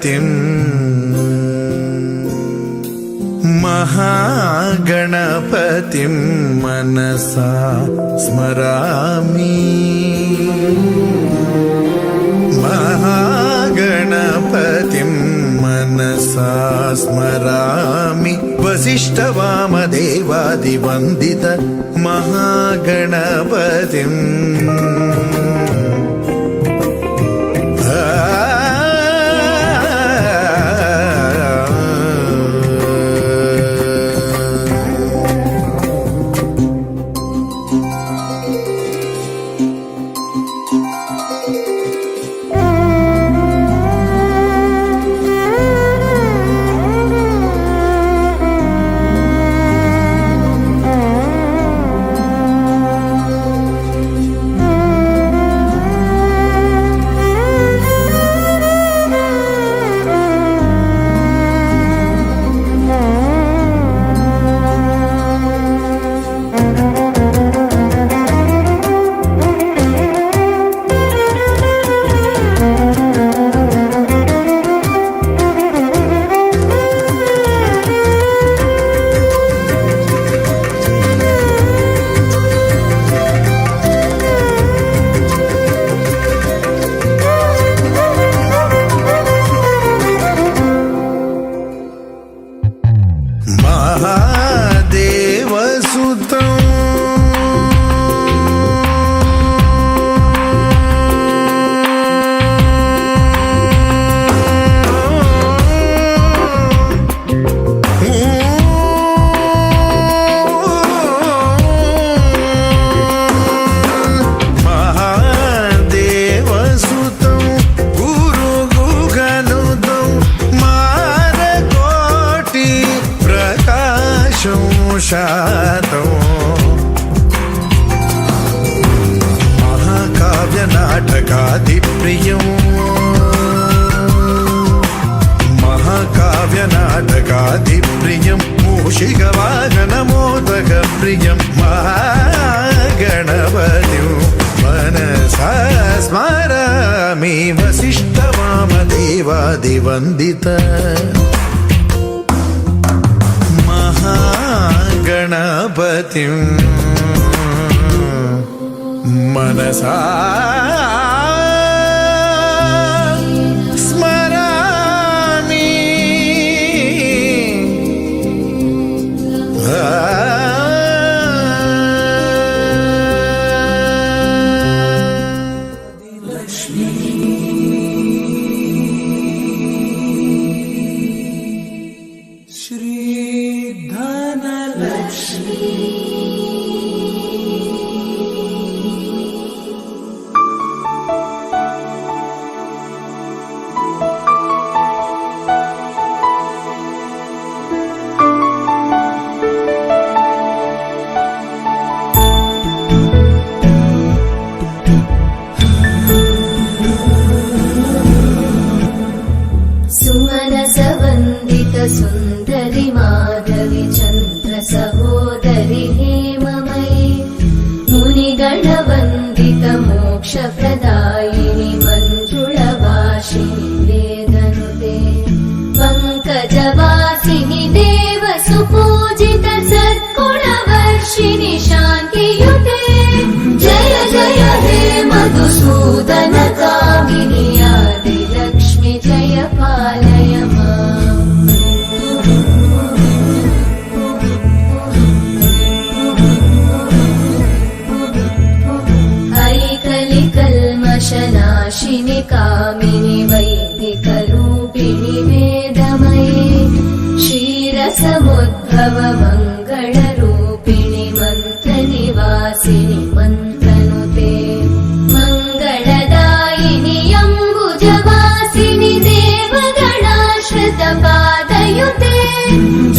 गणपतिम् महागणपतिं मनसा स्मरामि महागणपतिं मनसा स्मरामि वसिष्ठवामदेवादिवन्दित महागणपतिम् महाकाव्यनाटकादिप्रियं महाकाव्यनाटकादिप्रियं मूषिकवाहनमोदकप्रियं महागणपतिं मनसा स्मरामि वसिष्ठवामदेवादिवन्दित महागणपतिं मनसा स्मरामि सुन्दरि माधवी चन्द्र सहोदरि हेममयी मुनिगणवन्दित मोक्षप्रदायिनि मञ्जुळवासिनि वेदनुते पङ्कजवासिनि देव सुपूजित सद्गुणवर्षिणि शान्तियुते जय जय हे मधुसूदन कामिनि आदिलक्ष्मि जय पालय माम् कल्मषनाशिनि कामिनि वैदिकरूपिणि वेदमये क्षीरसमुद्भव मङ्गलरूपिणि मन्त्रनिवासिनि मन्त्रनुते मङ्गलदायिनि अम्बुजवासिनि देवगणाश्रितपादयुते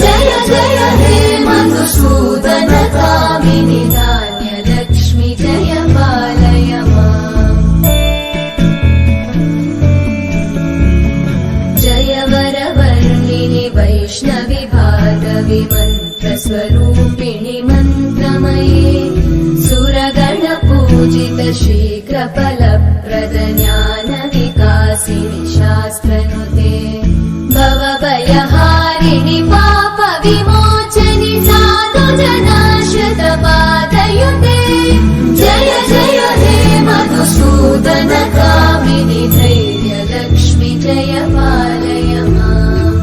जय जय हे मधुसूदन कामिनि धान्यलक्ष्मि जय पालय माम् जय वरवर्णिनि वैष्णवि भार्गवि मन्त्रस्वरूपिणि मन्त्रमये सुरगणपूजित शीघ्रफलप्रद ज्ञानविकासिनि शास्त्रनुते निवारिणि पाप विमोचनि साधु जनाश्रित पादयुते जय जय हे मधुसूदन कामिनि धैर्य लक्ष्मि जय पालय माम्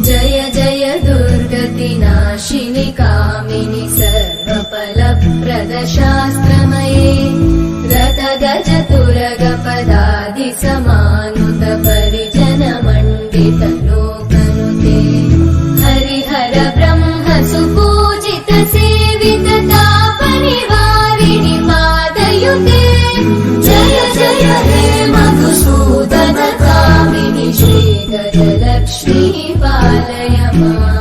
जय जय दुर्गति नाशिनि कामिनि सर्वफलप्रदशास्त्रमये रथ गज तुरग पदादि समानुत परिजन मण्डित लोकनुते हरिहर ब्रह्म सुपूजित सेवित ताप निवारिणि पादयुते जय जय हे मधुसूदन कामिनि श्री गजलक्ष्मी पालय माम्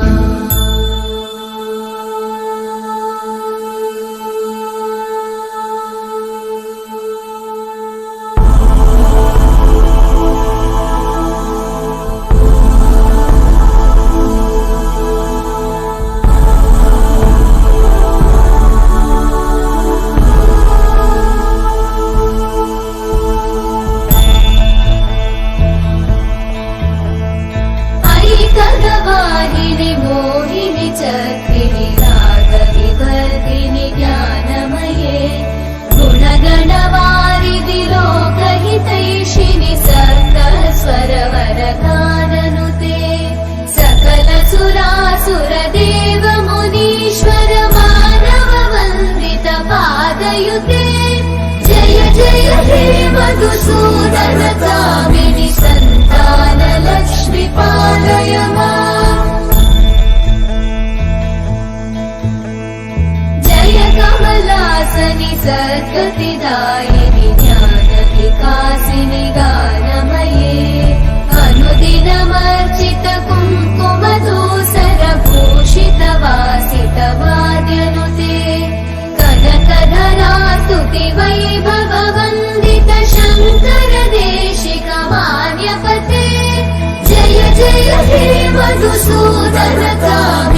ऐकगवाहिनि मोहिनि चक्रिणि रागविवर्धिनि ज्ञानमये गुणगणवारिधि लोकहितैषिणि सकलस्वरवरगाननुते सकल सुरासुर देव मुनीश्वर मानव वन्दित पादयुते जय जय हे मधुसूदन कामिनि सन्तान लक्ष्मी पालय माम् जय कमलासनि सद्गतिदायिनि ज्ञान विकासिनि गानमये अनुदिनमर्चित कुङ्कुम धूसर भूषित वासित वाद्यनुते कनकधरा स्तुति वैभव वन्दित शङ्कर देशिक मान्यपते जय जय हे मधुसूदन कामिनि